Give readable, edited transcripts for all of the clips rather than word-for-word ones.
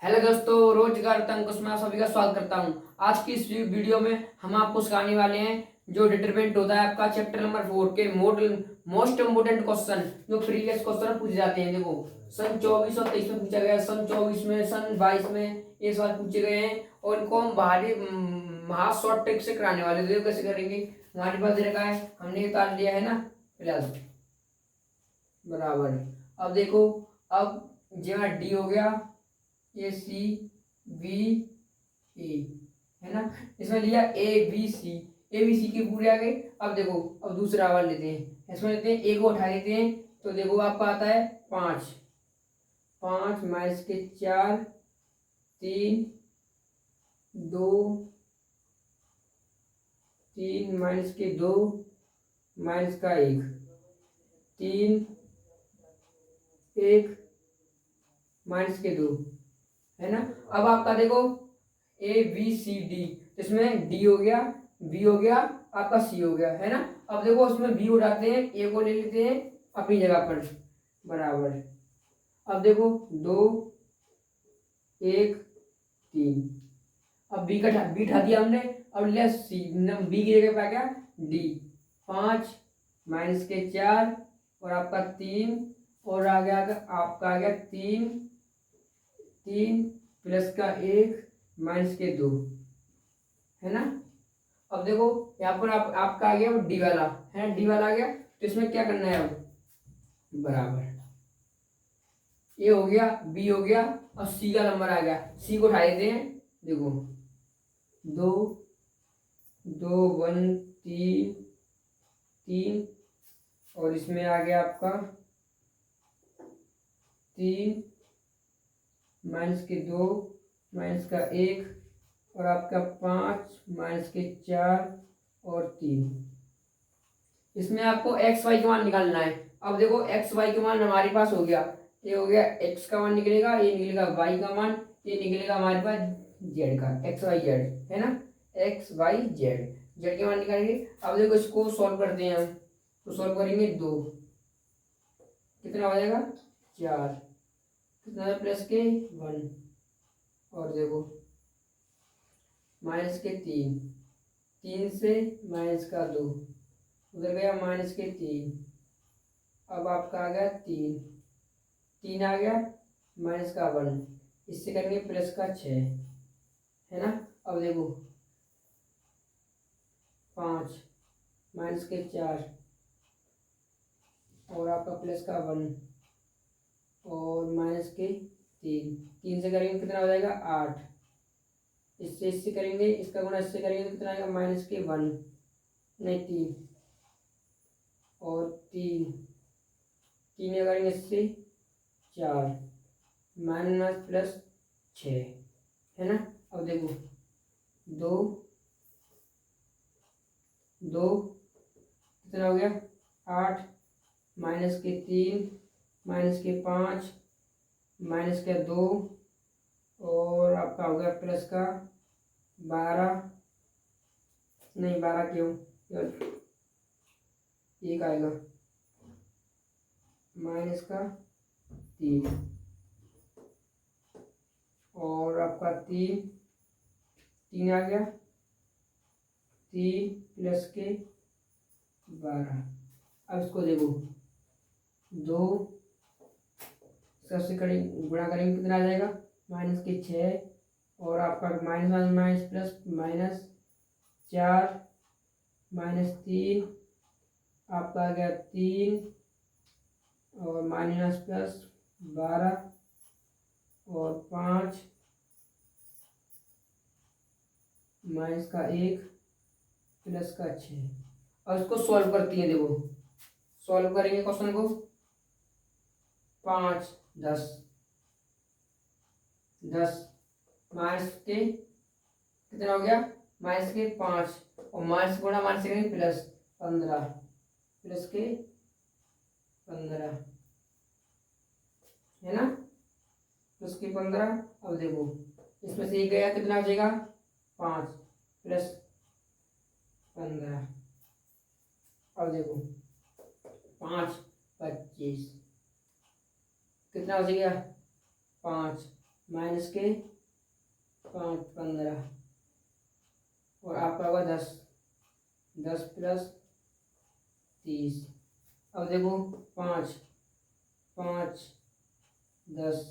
Hello दोस्तों, रोजगार तंकुश में आप सभी का स्वागत करता हूं। आज की इस वीडियो में हम आपको सिखाने वाले हैं जो डिटरमिनेंट होता है आपका चैप्टर नंबर 4 के मोस्ट इम्पोर्टेंट क्वेश्चन जो प्रीवियस क्वेश्चन पूछे जाते हैं। देखो, सन 24 और 23 में पूछा गया, सन 24 में, सन 22 में ये सवाल पूछे गए हैं और इनको हम बाहरी महा शॉर्ट ट्रिक से कराने वाले हैं। देखो कैसे करेंगे। हमारे पास दे रखा है, हमने उतार लिया है ना, प्लस बराबर। अब देखो, अब जहाँ डी हो गया, ए सी बी ए, है ना। इसमें लिया A B C, A B C के पूरे आ गए। अब देखो, अब दूसरा वाला लेते हैं। इसमें लेते हैं, ए को उठा लेते हैं तो देखो आपका आता है 5, 5 माइनस के 4, 3, 2, 3 माइनस के 2, माइनस का 1, 3, 1 माइनस के 2, है ना। अब आपका देखो ए बी सी डी, इसमें डी हो गया, बी हो गया, आपका सी हो गया, है ना। अब देखो उसमें बी उठाते हैं, ए को ले लेते हैं अपनी जगह पर, बराबर। अब देखो 2, 1, 3। अब बी उठा दिया हमने। अब लिया सी, बी की जगह पे आ गया डी, 5 माइनस के 4 और आपका 3 और आ गया आपका आ गया 3, 3 प्लस का 1 माइनस के 2, है ना। अब देखो यहाँ पर आपका आ गया डी वाला, है, डी वाला आ गया। तो इसमें क्या करना है, अब बराबर ए हो गया, बी हो गया और सी का नंबर आ गया। सी को उठा देते हैं। देखो 2, 2 1 3, 3 और इसमें आ गया आपका 3 माइनस के 2, माइनस का 1 और आपका 5 माइनस के 4 और 3। इसमें आपको एक्स वाई का मान निकालना है। अब देखो एक्स वाई का मान हमारे पास हो गया, ये हो गया एक्स का मान निकलेगा, ये निकलेगा वाई का मान, ये निकलेगा हमारे पास जेड का, एक्स वाई जेड, है ना। एक्स वाई जेड, जेड के मान निकालेंगे। अब देखो इसको सॉल्व करते हैं हम, तो सॉल्व करेंगे 2, कितना हो जाएगा 4, कितना प्लस के 1 और देखो माइनस के 3, 3 से माइनस का 2 उधर गया, माइनस के 3। अब आपका आ गया 3, 3 आ गया, माइनस का 1, इससे करेंगे प्लस का 6, है ना। अब देखो 5 माइनस के 4 और आपका प्लस का 1 और माइनस के 3, 3 से करेंगे कितना हो जाएगा 8, इससे करेंगे, इसका गुणा इससे करेंगे तो कितना आएगा माइनस के 1, नहीं 3 और 3, 3 करेंगे इससे 4, माइनस प्लस 6, है ना। अब देखो 2, 2 कितना हो गया 8, माइनस के 3, माइनस के 5, माइनस के 2 और आपका हो गया प्लस का 12, नहीं 12 क्यों, एक आएगा, माइनस का 3 और आपका 3, 3 आ गया, 3 प्लस के 12। अब इसको देखो 2 सबसे करेंगे, गुणा करेंगे कितना आ जाएगा माइनस के 6 और आपका minus minus minus plus minus 4, minus 3 आपका आ गया 3 और माइनस प्लस 12 और 5 माइनस का 1 प्लस का 6। अब इसको सॉल्व करती है। देखो सॉल्व करेंगे क्वेश्चन को, 5 10 10 माइनस के कितना हो गया माइनस के 5 और माइनस गुणा माइनस से करेंगे प्लस 15, प्लस के 15, है ना, प्लस के 15। अब देखो इसमें से एक गया, कितना हो जाएगा 5 प्लस 15। अब देखो 5 25 कितना हो जाएगा 5 माइनस के 5 15 और आपका होगा 10, 10 प्लस 30। अब देखो 5 5 10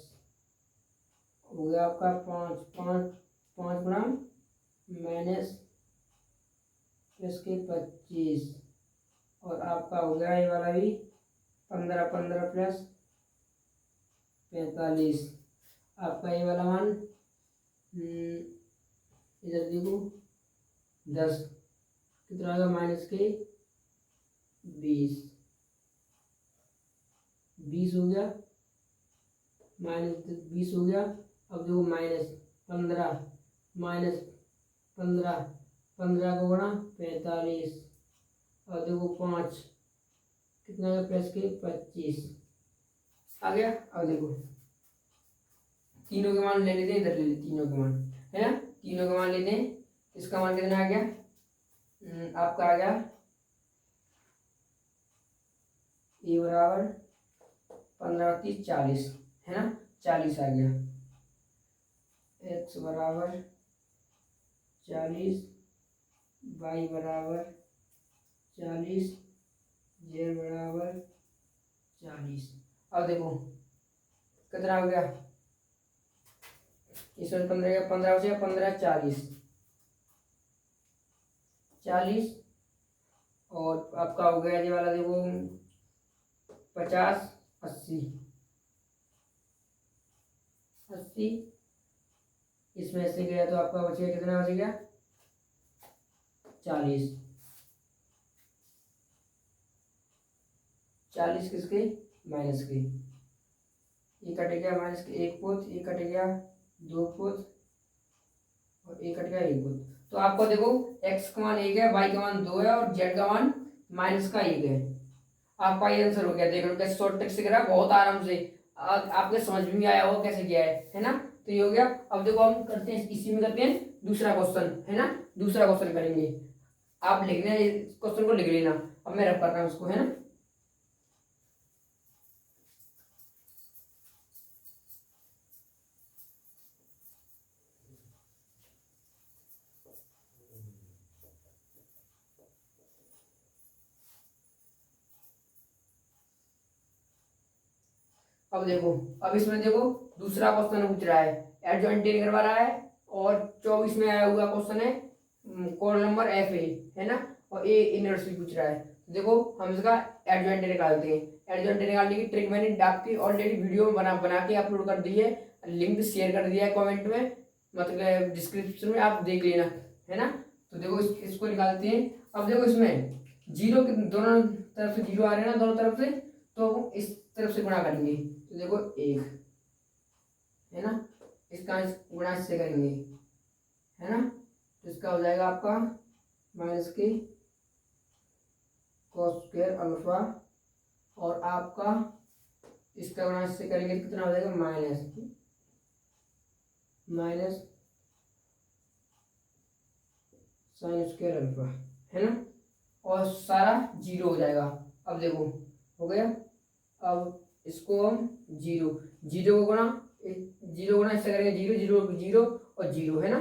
हो गया आपका 5 5 5 गुना माइनस प्लस के 25 और आपका हो गया ये वाला भी 15 15 प्लस 45। आपका ये वाला मान इधर देखो 10 कितना होगा माइनस के 20 20 हो गया माइनस 20 हो गया। अब देखो माइनस 15 माइनस 15 15 को गुणा 45 और देखो 5 कितना है प्लस के 25 आ गया। अब देखो तीनों के मान ले लेते हैं, इधर ले लेते तीनों के मान, है ना। तीनों के मान लेते हैं, इसका मान कितना आ गया आपका आ गया ए बराबर 15 30 40, है ना, 40 आ गया। एक्स बराबर 40, वाई बराबर 40, जेड बराबर 40। अब देखो कितना हो गया, इसमें 15 का 15 हो जाएगा 15 40 40 और आपका हो गया ये वाला देखो 50 80 80। इसमें से गया तो आपका बचेगा कितना बचेगा 40 40 किसके माइनस के, ये कट गया माइनस के एक पोत, ये कट गया दो पोत और ये कट गया एक पोत। तो आपको देखो x का मान 1 है, y का मान 2 है और z का मान माइनस का 1 है। आपका ये आंसर हो गया। देख लो कैसे शॉर्ट ट्रिक से करा, बहुत आराम से आपके समझ में भी आया होगा कैसे किया है ना। तो ये हो गया। अब देखो हम करते हैं इसी में करते हैं दूसरा क्वेश्चन, है ना। दूसरा क्वेश्चन करेंगे, आप लिखना है इस क्वेश्चन को लिख लेना, अब मैं रफ कर रहा हूँ उसको, है ना। अब देखो, अब इसमें देखो दूसरा क्वेश्चन पूछ रहा है, एडजॉइंट करवा रहा है और 24 में आया हुआ क्वेश्चन है कॉल नंबर एफ है ना, और ए इनवर्स पूछ रहा है। देखो हम इसका एडजॉइंट निकालते हैं। एडजॉइंट निकालने की ट्रिक मैंने आपकी ऑलरेडी वीडियो में बना के अपलोड कर दी है, लिंक शेयर कर दिया है कमेंट में, मतलब डिस्क्रिप्शन में, आप देख लेना, है ना। तो देखो इसको निकालते हैं। अब देखो इसमें जीरो दोनों तरफ से जीरो आ रहे हैं ना, दोनों तरफ से, तो इस तरफ से गुणा करेंगे तो देखो एक, है ना, इसका गुणा इससे करेंगे, है ना, तो इसका हो जाएगा आपका माइनस के cos स्क्वायर अल्फा और आपका इसका गुणा इससे करेंगे तो कितना हो जाएगा माइनस साइन स्क्वायर अल्फा, है ना, और सारा जीरो हो जाएगा। अब देखो हो गया। अब इसको हम जीरो जीरो को गुणा इससे करेंगे जीरो जीरो जीरो और जीरो, है ना।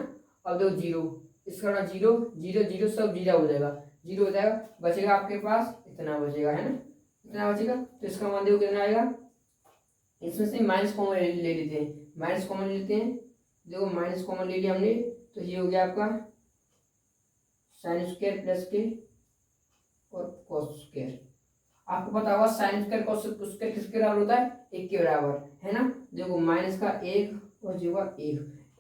अब देखो जीरो इसका गुणा जीरो जीरो जीरो सब जीरो हो जाएगा, जीरो हो जाएगा, बचेगा आपके पास इतना बचेगा, है ना, इतना बचेगा। तो इसका मान देखो कितना आएगा, इसमें से माइनस कॉमन ले लेते हैं, माइनस कॉमन लेते हैं। देखो माइनस कॉमन ले लिया हमने, तो ये हो गया आपका साइन स्क्वायर प्लस के और कॉस स्क्वायर। आपको पता होगा साइन स्क्वायर कॉस स्क्वायर किसके बराबर होता है, एक के बराबर, है ना। देखो माइनस का एक और जीरो का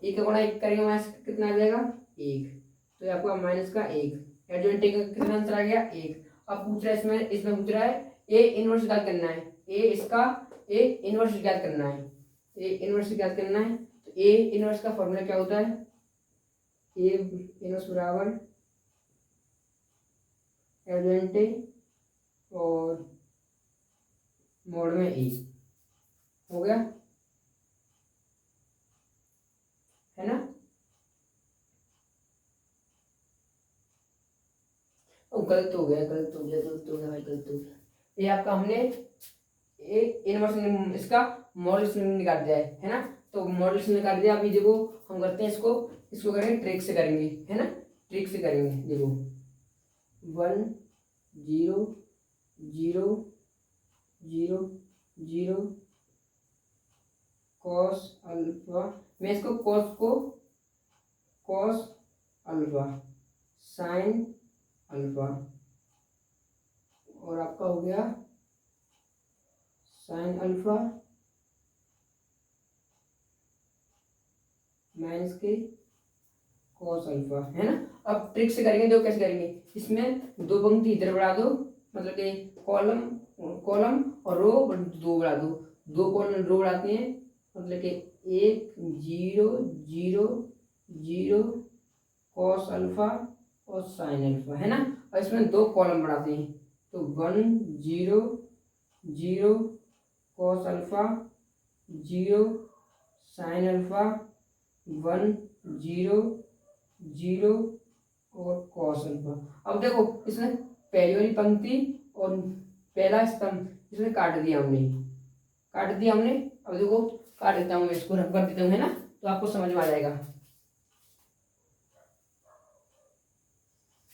एक का गुणा एक करेंगे माइनस कितना आ जाएगा एक, तो आपका माइनस का एक। एडजॉइंट का कितना आंसर आ गया एक। अब पूछ रहा है इसमें पूछ रहा है ए इनवर्स ज्ञात करना है, ए इनवर्स ज्ञात करना है, ए इनवर्स ज्ञात करना है। तो ए इनवर्स का फॉर्मूला क्या होता है, ए इनवर्स बराबर एडजॉइंट और मोड में ए, हो गया, है ना। गलत हो गया भाई, गलत हो गया। ये आपका हमने इनवर्स इसका मॉडल्स निकाल दिया है ना। तो मॉडल्स निकाल दिया। अभी देखो हम करते हैं इसको करेंगे ट्रिक से करेंगे, है ना, ट्रिक से करेंगे। देखो 1 0 0 0 0 कॉस अल्फा, मैं इसको कॉस अल्फा साइन अल्फा, और आपका हो गया साइन अल्फा माइनस के कॉस अल्फा, है ना। अब ट्रिक से करेंगे, देखो कैसे करेंगे। इसमें दो पंक्ति इधर बढ़ा दो, मतलब कि कॉलम और रो दो बढ़ा दो। दो कॉलम रो बढ़ाते हैं, मतलब कि 1 0 0 0 कॉस अल्फा और साइन अल्फा, है ना। और इसमें दो कॉलम बढ़ाते हैं, तो 1 0 0 कॉस अल्फा 0 साइन अल्फा 1 0 0 और कॉस अल्फा। अब देखो इसमें पहली वाली पंक्ति और पहला स्तंभ इसमें काट दिया हमने। अब देखो काट देता हूँ, इसको रफ कर देता हूँ, है ना, तो आपको समझ में आ जाएगा।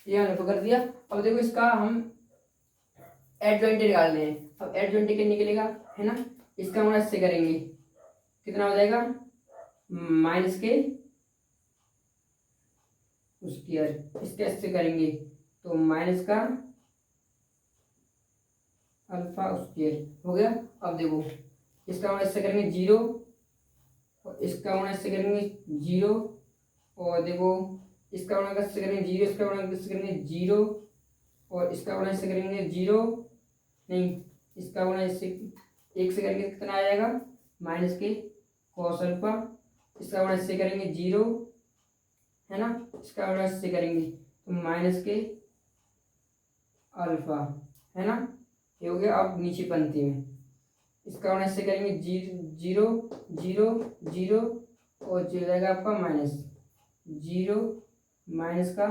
ये हमने रफ कर दिया। अब देखो इसका हम एडजॉइंट निकालने हैं। अब एडजॉइंट कैसे निकलेगा, है ना, इसका हम ऐसे करेंगे, कितना हो जाएगा माइनस के स्क्वायर, इसके ऐसे करेंगे तो माइनस का अल्फा स्क्वायर हो गया। अब देखो इसका हम ऐसे करेंगे 0 और इसका हम ऐसे करेंगे 0, और देखो इसका हम ऐसे करेंगे 0, इसका हम ऐसे करेंगे 0, और इसका हम ऐसे करेंगे 0 नहीं, इसका हम ऐसे 1 से करेंगे कितना आ जाएगा माइनस के कॉस अल्फा, इसका हम ऐसे करेंगे 0, है ना, इसका हम ऐसे करेंगे तो माइनस के अल्फा, है ना, ये हो गया। अब नीचे पंक्ति में इसका हम ऐसे करेंगे 0 0 0 और जो जाएगा आपका माइनस 0 माइनस का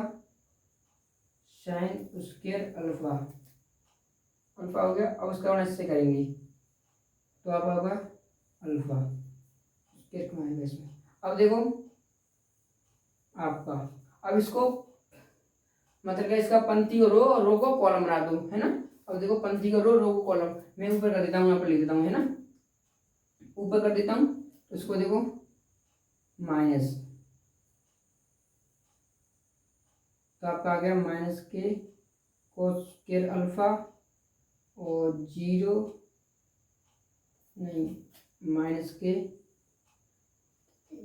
साइन स्क्वायर अल्फा हो गया। अब उसका हम ऐसे करेंगे तो आप होगा अल्फा स्क्वायर कमाएगा इसमें। अब देखो आपका, अब इसको मतलब इसका पंक्ति और रो को कॉलम बना दो, है ना। अब देखो पंक्ति को रो को कॉलम मैं ऊपर कर देता हूँ, यहाँ पर लिख देता हूँ, है ना, ऊपर कर देता हूँ। तो इसको देखो माइनस, तो आपका आ गया माइनस के कोस स्क्वायर अल्फा और 0 नहीं माइनस के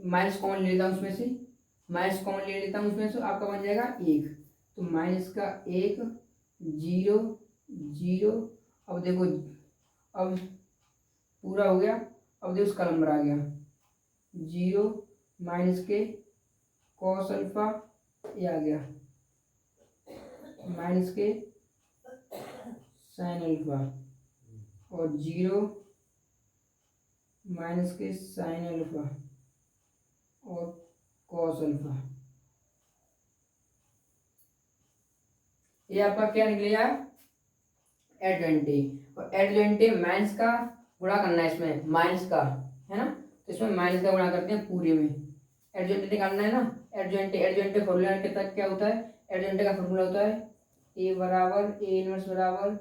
माइनस कॉमन ले लेता हूँ उसमें से, आपका बन जाएगा 1, तो माइनस का 1 0 0। अब देखो अब पूरा हो गया। अब देखो उसका नंबर आ गया 0 माइनस के कॉस अल्फा, ये आ गया माइनस के साइन अल्फा और 0 माइनस के साइन अल्फा और कॉस अल्फा। ये आपका क्या निकलेगा एडजॉइंटी, और एडजॉइंटी माइनस का गुणा करना है इसमें, माइनस का, है ना, तो इसमें माइनस का गुणा करते हैं पूरे में। एडजॉइंटी निकालना है ना, एडजॉइंटी फॉर्मूला के तक क्या होता है, एडजॉइंटी का फॉर्मूला होता है ए बराबर ए इनवर्स बराबर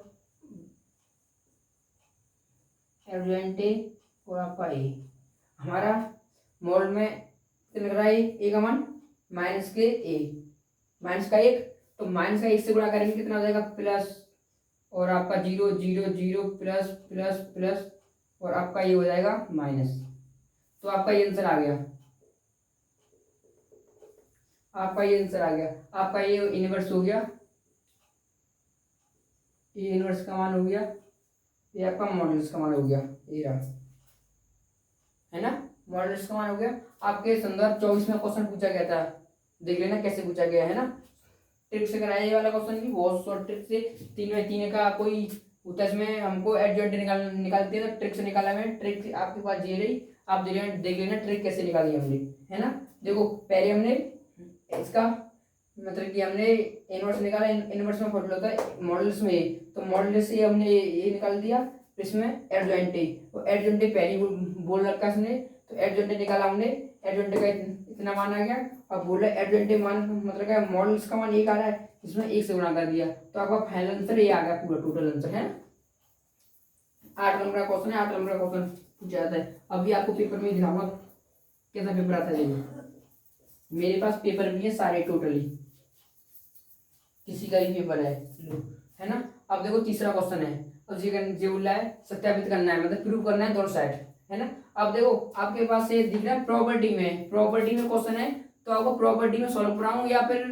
एडजॉइंटी और आपका ए। हमारा मॉड में कितना लग रहा है ए का मान माइनस के ए, माइनस का 1, तो माइनस का 1 से गुणा करेंगे कितना हो जाएगा प्लस, और आपका 0 0 0 प्लस प्लस प्लस, और आपका ये हो जाएगा माइनस। तो आपका ये आंसर आ गया, आपका ये इनवर्स हो गया, ये इनवर्स का मान हो गया, ये आपका मॉडल्स का मान हो गया, ये रहा, है ना, मॉडल्स का मान हो गया। आपके संदर्भ 24 में क्वेश्चन पूछा गया था, देख लेना कैसे पूछा गया है ना, ट्रिक से कराया ये वाला क्वेश्चन भी बहुत शॉर्ट ट्रिक से 3x3 का कोई होता है, इसमें हमको एडजॉइंट निकालते हैं तो ट्रिक से निकाला है। ट्रिक आपके पास ये रही, आप देख लेना ट्रिक कैसे निकाली हमने, है ना। देखो पहले हमने इसका मतलब कि हमने इनवर्स निकाला, इनवर्स में फॉर्मूला होता है मॉडल्स में, तो मॉडल से हमने ये निकाल दिया, इसमें एडजॉइंटे, तो एडजॉइंटे पहले बोल रखा है इसने, तो एडजॉइंटे निकाला हमने, एडजॉइंटे का इतना मान आ गया। अब बोल रहा है एडजॉइंटे मान मतलब क्या, मॉडल्स का मान एक आ रहा है, इसमें एक से गुणा कर दिया, तो आपका फाइनल आंसर ये आ गया, पूरा टोटल आंसर है। 8 नंबर का क्वेश्चन है, 8 नंबर का क्वेश्चन पूछा जाता है। अभी आपको पेपर में दिखाऊंगा कैसा पेपर आता है। देखो मेरे पास पेपर भी है सारे टोटली, किसी का भी पेपर है ना। अब देखो तीसरा क्वेश्चन है, अब जी बोल रहा है सत्यापित करना है, मतलब प्रूव करना है दोनों साइड, है ना। अब देखो आपके पास ये दिख रहा है प्रॉपर्टी में, प्रॉपर्टी में क्वेश्चन है, तो आपको प्रॉपर्टी में सॉल्व कराऊं या फिर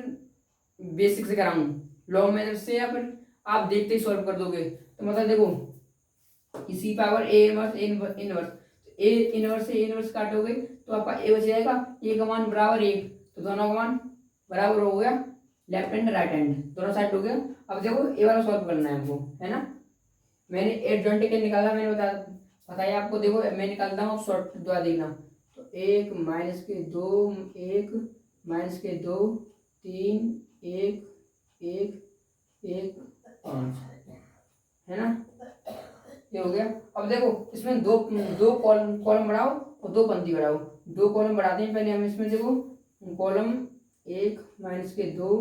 बेसिक से कराऊं, लॉ मेथड से, या फिर आप देखते ही सॉल्व कर दोगे। तो मतलब देखो इसी power A inverse A inverse से ए इनवर्स काटोगे तो आपका ए बच जाएगा, ए का मान बराबर 1, तो दोनों का मान बराबर हो गया, लेफ्ट हैंड राइट हैंड दोनों साइड हो गया। अब देखो ए वाला सॉल्व करना है हमको, है ना। मैंने एडजॉइंट के निकाला, मैंने बताया आपको। देखो मैं निकालता हूँ, शॉर्ट द्वारा देखना, तो 1 माइनस के 2, 1 माइनस के 2, 3, 1 1 1 5, है ना, ये हो गया। अब देखो इसमें दो दो कॉलम बढ़ाओ और दो पंक्ति बढ़ाओ, दो कॉलम बढ़ाते हैं पहले हम इसमें। देखो कॉलम 1 माइनस के 2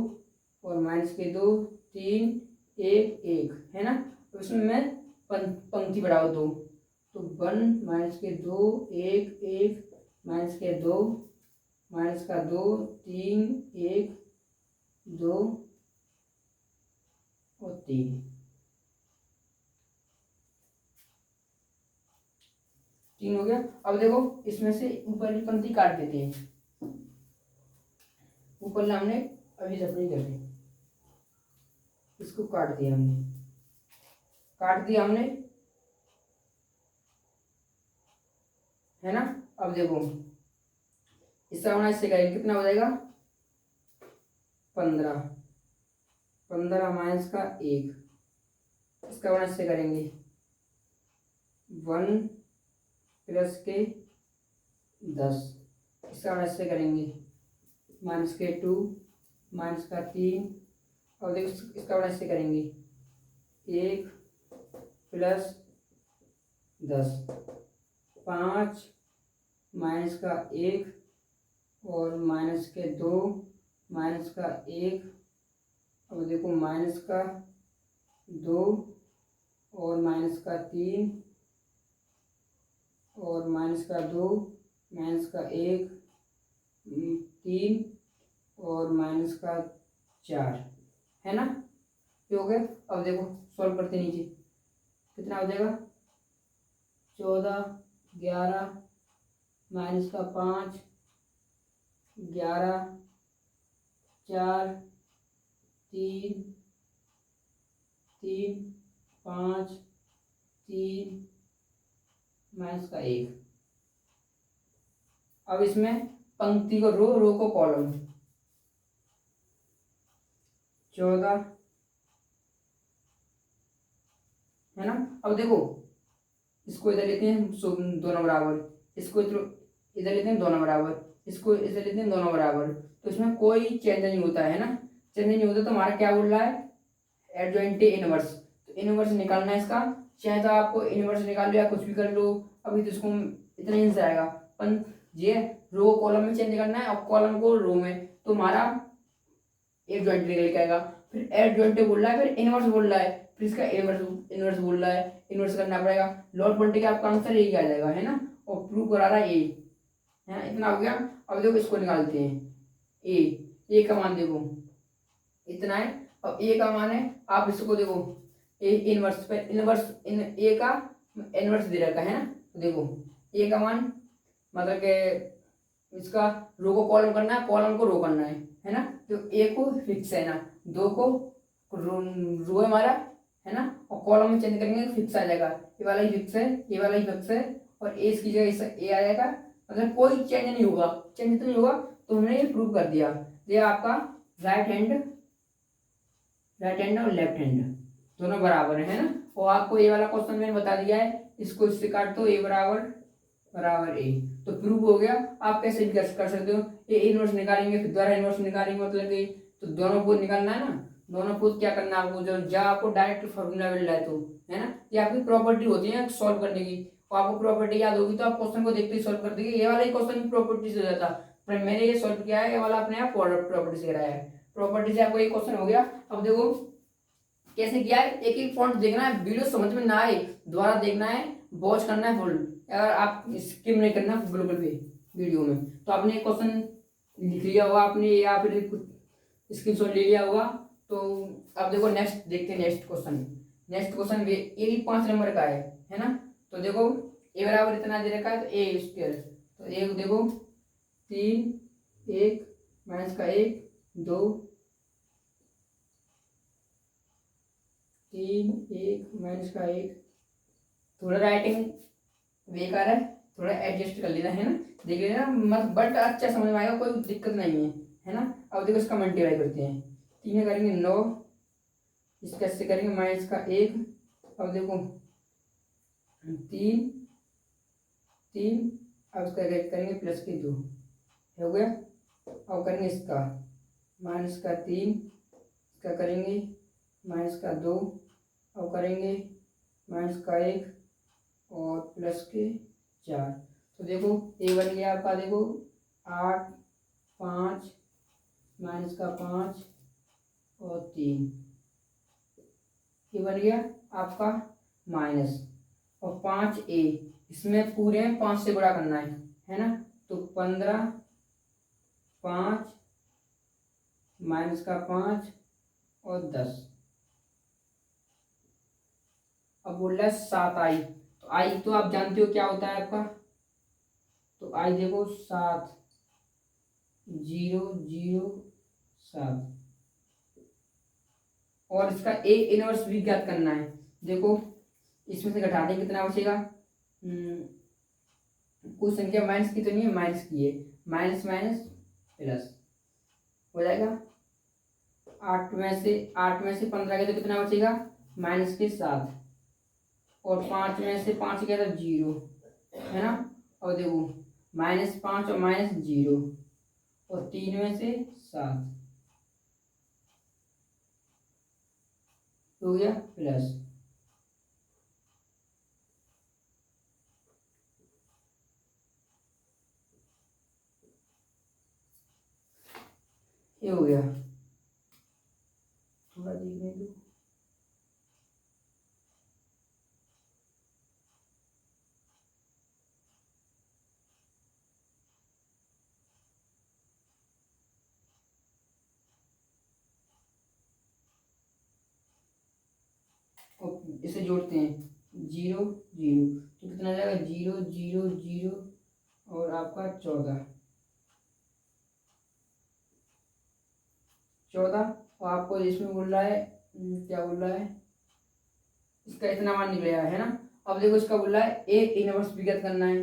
और माइनस के 2, 3 1 1, है ना। तो इसमें मैं पंक्ति बढ़ाओ दो, तो 1 माइनस के 2 1 1 माइनस के 2 माइनस का 2 3 1 2 और 3, 3 हो गया। अब देखो इसमें से ऊपर की पंक्ति काट देते हैं, ऊपर हमने अभी सफाई कर दी, इसको काट दिया हमने, काट दिया हमने, है ना। अब देखो इसका होना इससे करेंगे, कितना हो जाएगा 15, 15 माइनस का 1, इसका होना इससे करेंगे 1 प्लस के 10, इसका होना इससे करेंगे माइनस के 2 माइनस का 3, और देखो इसका होना इससे करेंगे 1 प्लस 10, 5 माइनस का 1 और माइनस के 2 माइनस का 1, अब देखो माइनस का 2 और माइनस का 3 और माइनस का 2 माइनस का 1 3 और माइनस का 4, है ना, ये हो गया। अब देखो सॉल्व करते नीचे, कितना हो जाएगा 14 11 माइनस का 5 11 4 3 3 5 3 माइनस का 1। अब इसमें पंक्ति को रो, रो को कॉलम, 14, है ना। अब देखो इसको इधर लेते हैं दोनों बराबर, इसको इधर लेते हैं दोनों बराबर, इसको इधर लेते हैं दोनों बराबर, तो इसमें कोई चेंज नहीं होता है ना, चेंज नहीं होता। तो हमारा क्या बोल रहा है एडजॉइंट इनवर्स, तो इनवर्स निकालना है इसका, चाहे तो आपको इनवर्स निकाल लो या कुछ भी कर लो। अभी तो इसको इतना ही आएगा, पर ये रो कॉलम में चेंज करना है और कॉलम को रो में, तो हमारा एडजॉइंट निकल के आएगा। फिर एडजॉइंट बोल रहा है, फिर इनवर्स बोल रहा है, फिर इसका इनवर्स बोल रहा है, इनवर्स करना पड़ेगा। लॉट पलटे के आपका आंसर यही आ जाएगा, है ना, और प्रूव करा रहा है ए, है, इतना हो गया। अब देखो इसको निकालते हैं, ए का मान देखो इतना है, अब ए का मान है, आप इसको देखो ए इनवर्स पे इनवर्स ए का इनवर्स दे रखा है ना, तो देखो ए का मान मतलब के इसका रो को कॉलम करना है, कॉलम को रो करना है ना। तो ए को फिक्स है ना, 2 को रो है हमारा, है ना, और कॉलम में चेंज करेंगे तो फिक्स आ जाएगा, ये वाला ही फिक्स है, ये वाला ही फिक्स है, और ए इसकी जगह ए आ जाएगा, मतलब कोई चेंज नहीं होगा, चेंज तो नहीं होगा। तो हमने ये प्रूव कर दिया, ये आपका राइट हैंड और लेफ्ट हैंड दोनों बराबर है ना। और आपको ये वाला क्वेश्चन मैंने बता दिया है, इसको इससे काट दो, ए बराबर ए, तो प्रूव हो गया। आप कैसे भी कर सकते हो, ए इनवर्स निकालेंगे फिर दोबारा इनवर्स निकालेंगे, मतलब कि तो दोनों को निकालना है ना, दोनों खुद क्या करना है आपको, जब आपको डायरेक्ट फॉर्मूला मिल रहा है तो, है ना, ये आपकी प्रॉपर्टी होती है सॉल्व करने की। तो आपको प्रॉपर्टी याद होगी तो आप क्वेश्चन को देखते ही सॉल्व कर देंगे। ये वाला ही क्वेश्चन प्रॉपर्टी से हो जाता, पर मैंने ये सॉल्व किया है, ये वाला अपने आप प्रॉपर्टी से कराया है। प्रॉपर्टी से आपको ये क्वेश्चन हो गया। अब देखो कैसे किया है, एक एक पॉइंट देखना है, वीडियो समझ में ना आए दोबारा देखना है, वॉच करना है फुल, अगर आप स्किप नहीं करना बिल्कुल भी वीडियो में। तो आपने क्वेश्चन लिख लिया होगा आपने, या फिर कुछ स्क्रीनशॉट ले लिया होगा। तो अब देखो नेक्स्ट देखते हैं, नेक्स्ट क्वेश्चन। नेक्स्ट क्वेश्चन भी ये भी 5 नंबर का है ना। तो देखो ए बराबर इतना दे रखा है, तो ए स्क्वायर, तो एक देखो 3 1 माइनस का 1 2 3 1 माइनस का 1। थोड़ा राइटिंग बेकार है, थोड़ा एडजस्ट कर लेना, है ना, देख लेना मत, बट अच्छा समझ में आएगा, कोई दिक्कत नहीं है ना। अब देखो इसका मल्टीप्लाई करते हैं, 3 करेंगे 9, इसका से करेंगे माइनस का 1। अब देखो 3 3, अब इसका करेंगे प्लस के 2, हो गया। अब करेंगे इसका माइनस का 3, इसका करेंगे माइनस का 2, अब करेंगे माइनस का 1 और प्लस के 4। तो देखो ये बन गया आपका, देखो 8 5 माइनस का 5 और 3, ये बन गया आपका माइनस। और 5a, इसमें पूरे 5 से बड़ा करना है ना। तो 15 5 माइनस का 5 और 10। अब बोल रहा है 7i, तो आई तो आप जानते हो क्या होता है आपका, तो आई देखो 7 0 0 7। और इसका ए इनवर्स भी ज्ञात करना है। देखो इसमें से घटा दें कितना बचेगा, कोई संख्या माइनस की तो नहीं है, माइनस की है, माइनस माइनस प्लस हो जाएगा। 8 में से 15 गया तो कितना बचेगा, माइनस के 7। और 5 में से 5 गया तो 0, है ना। और देखो -5 और -0, और 3 में से 7 हो गया प्लस। ये हो गया, थोड़ा देखने दो। और इसे जोड़ते हैं 0 0, तो कितना जाएगा 0 0 0 और आपका 14 14। और आपको इसमें बोल रहा है क्या बोल रहा है, इसका इतना मान निकलेगा, है ना। अब देखो इसका बोल रहा है ए इनवर्स भी ज्ञात करना है,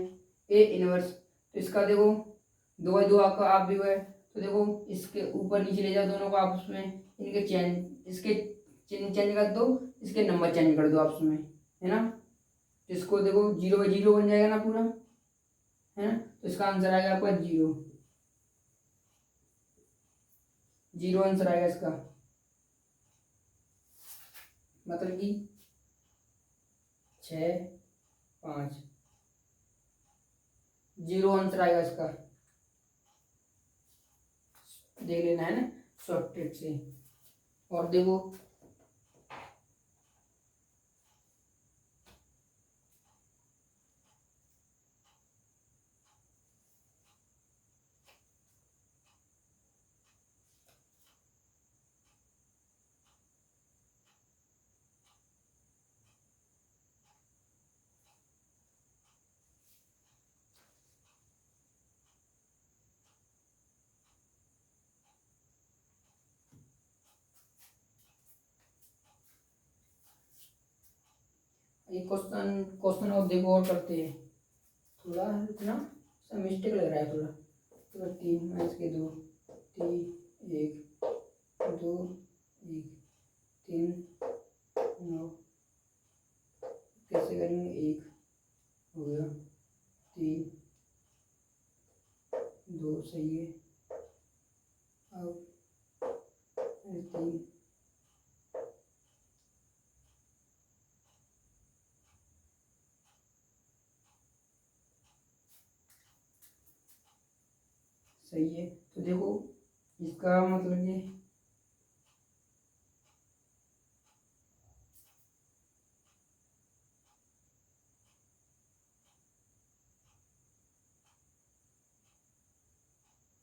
ए इनवर्स। तो इसका देखो 2 आपका आप भी है, तो देखो इसके ऊपर नीचे ले जाओ दोनों को आपस में, इनके चेंज, इसके चिन्ह चेंज कर दो, इसके नंबर चेंज कर दो आपस में, है ना। तो इसको देखो 0/0 बन जाएगा ना पूरा, है ना। तो इसका आंसर आएगा आपका 0 0 आंसर आएगा इसका, मतलब कि 6 5 0 आंसर आएगा इसका, देख लेना, है ना, शॉर्ट ट्रिक से। और देखो ये क्वेश्चन क्वेश्चन और देखो और करते हैं, थोड़ा इतना सा मिस्टेक लग रहा है थोड़ा। तो 3 माइनस के 2 3 1 2 1 3 9, कैसे करेंगे, 1 हो गया 3 2 सही है। अब 3 सही है। तो देखो इसका मतलब ये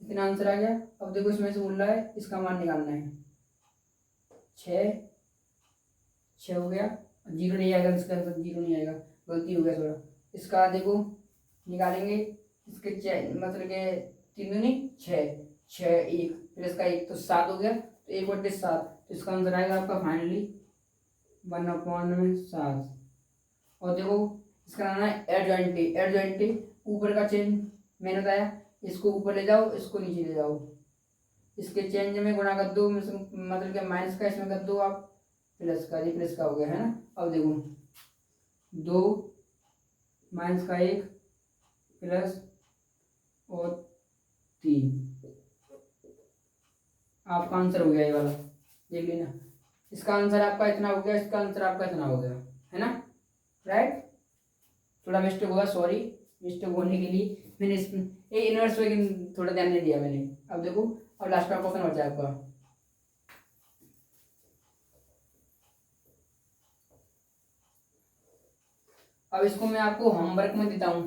इतना आंसर आ गया। अब देखो इसमें से बोल रहा है इसका मान निकालना है। 6 6 हो गया, 0 नहीं आएगा, इसका आंसर 0 नहीं आएगा, गलती हो गया थोड़ा। इसका देखो निकालेंगे, इसके मतलब के 3 दूनी 6, 6 1 फिर इसका 1 तो 7 हो गया, तो 1/7, तो इसका आंसर आएगा आपका फाइनली 1/7। और देखो इसका नाम है एडजॉइंटी। एडजॉइंटी ऊपर का चेंज मैंने बताया, इसको ऊपर ले जाओ, इसको नीचे ले जाओ, इसके चेंज में गुणा कर दो, मतलब कि माइनस का इसमें कर दो आप प्लस का, ये प्लस का हो गया है ना। अब देखो 2 माइनस का 1 प्लस और 3, आपका आंसर हो गया ये वाला, देख लेना। इसका आंसर आपका इतना हो गया, इसका आंसर आपका इतना हो गया, है ना, राइट। थोड़ा मिस्टेक होगा, सॉरी, मिस्टेक होने के लिए मैंने ये इनवर्स में थोड़ा ध्यान नहीं दिया मैंने। अब देखो अब लास्ट का क्वेश्चन बचा आपका। अब इसको मैं आपको होमवर्क में देता हूँ,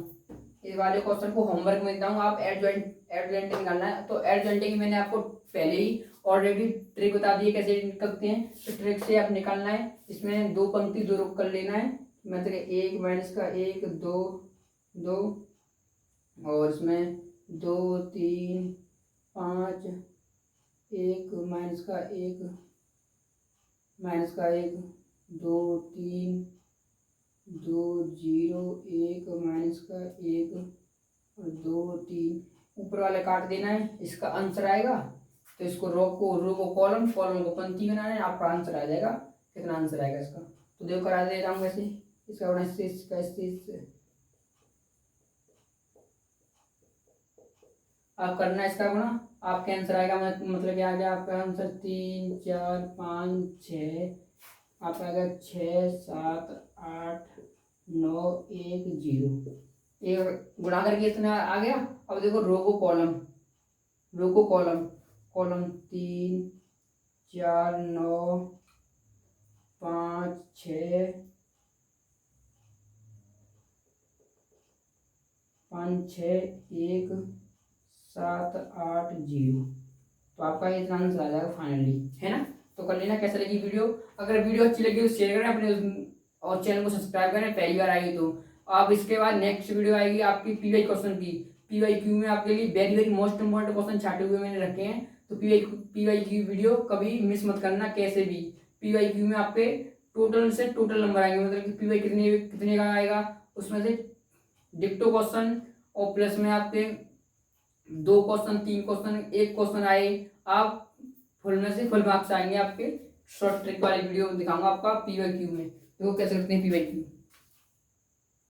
इस वाले क्वेश्चन को होमवर्क में देता हूँ। आप एडजॉइंट निकालना है। तो एडजॉइंटिंग मैंने आपको पहले ही ऑलरेडी ट्रिक बता दी है कैसे निकलते हैं, तो ट्रिक से आप निकालना है। इसमें 2 पंक्ति 2 रोक कर लेना है, मतलब 1 माइनस का 1 2 2, और इसमें 2 3 5 1 माइनस का 1 2 3 2 0 1 माइनस का 1 और 2 3, ऊपर वाले काट देना है, इसका आंसर आएगा। तो इसको रो को कॉलम, कॉलम को पंक्ति बनाना है, आपका आंसर आ जाएगा। कितना आंसर आएगा इसका, तो देखो करा दे रहा हूँ वैसे। इसका गुणा इससे आप करना है, इसका गुणा आपके आंसर आएगा, मतलब क्या आ गया आपका आंसर 3 4 5 6, आपका आ गया 6 7 8 9 1 0, एक गुणा करके इतना आ गया। अब देखो रो को कॉलम, कॉलम 3 4 9 5 6 5 6 1 7 8 0, तो आपका इतना आंसर आ जाएगा फाइनली, है ना। तो कर लेना। कैसा लगी वीडियो, अगर वीडियो अच्छी लगी तो शेयर करें अपने, और चैनल को सब्सक्राइब करें पहली बार आएगी तो। अब इसके बाद नेक्स्ट वीडियो आएगी आपकी पीवाई क्वेश्चन की। पीवाई क्यू में आपके लिए very very most important question छाटे हुए मैंने रखे हैं, तो पीवाई क्यू वीडियो कभी मिस मत करना कैसे भी। पीवाई क्यू में आपके टोटल से टोटल नंबर आएंगे, मतलब कि पीवाई कितने का आएगा, उसमें से डिक्टो क्वेश्चन और प्लस में आपके 2 क्वेश्चन 3 क्वेश्चन 1 क्वेश्चन आए, आप फुल में से फुल मार्क्स आएंगे आपके। शॉर्ट ट्रिक वाली वीडियो दिखाऊंगा आपका पीवाई क्यू में, देखो कैसे करते हैं पीवाई क्यू।